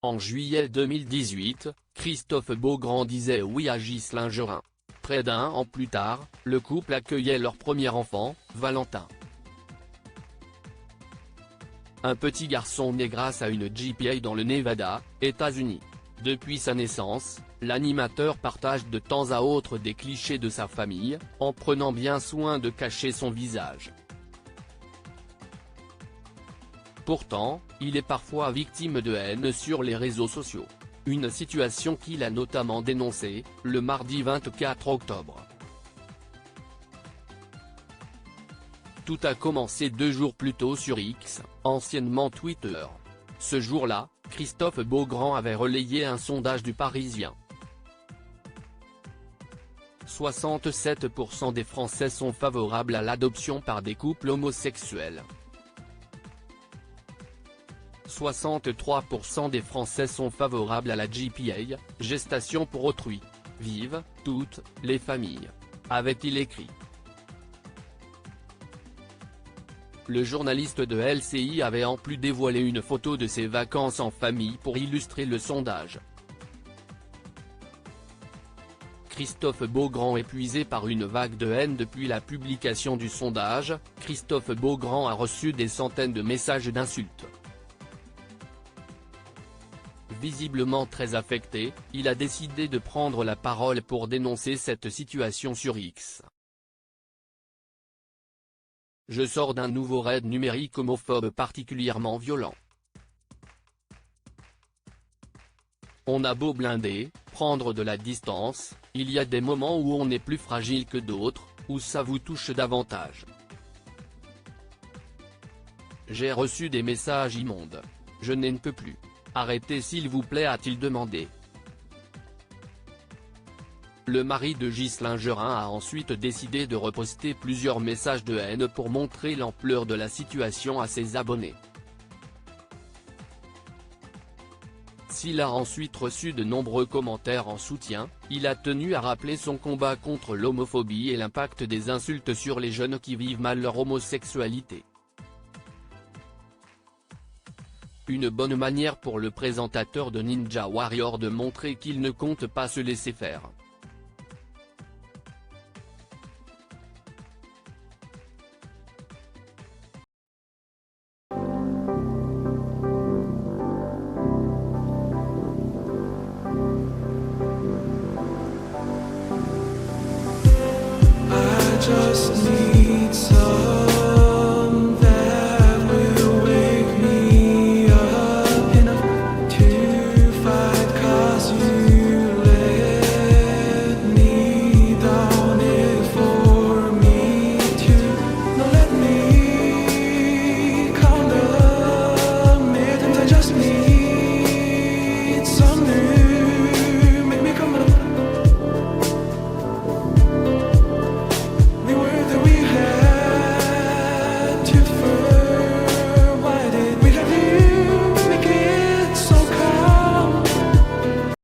En juillet 2018, Christophe Beaugrand disait oui à Ghislain Gerin. Près d'un an plus tard, le couple accueillait leur premier enfant, Valentin. Un petit garçon né grâce à une GPA dans le Nevada, États-Unis. Depuis sa naissance, l'animateur partage de temps à autre des clichés de sa famille, en prenant bien soin de cacher son visage. Pourtant, il est parfois victime de haine sur les réseaux sociaux. Une situation qu'il a notamment dénoncée, le mardi 24 octobre. Tout a commencé 2 jours plus tôt sur X, anciennement Twitter. Ce jour-là, Christophe Beaugrand avait relayé un sondage du Parisien. 67% des Français sont favorables à l'adoption par des couples homosexuels. 63% des Français sont favorables à la GPA, gestation pour autrui. Vive, toutes, les familles. Avait-il écrit. Le journaliste de LCI avait en plus dévoilé une photo de ses vacances en famille pour illustrer le sondage. Christophe Beaugrand épuisé par une vague de haine depuis la publication du sondage, Christophe Beaugrand a reçu des centaines de messages d'insultes. Visiblement très affecté, il a décidé de prendre la parole pour dénoncer cette situation sur X. Je sors d'un nouveau raid numérique homophobe particulièrement violent. On a beau blinder, prendre de la distance, il y a des moments où on est plus fragile que d'autres, où ça vous touche davantage. J'ai reçu des messages immondes. Je n'en peux plus. Arrêtez s'il vous plaît, a-t-il demandé. Le mari de Ghislain Gerin a ensuite décidé de reposter plusieurs messages de haine pour montrer l'ampleur de la situation à ses abonnés. S'il a ensuite reçu de nombreux commentaires en soutien, il a tenu à rappeler son combat contre l'homophobie et l'impact des insultes sur les jeunes qui vivent mal leur homosexualité. Une bonne manière pour le présentateur de Ninja Warrior de montrer qu'il ne compte pas se laisser faire. I just need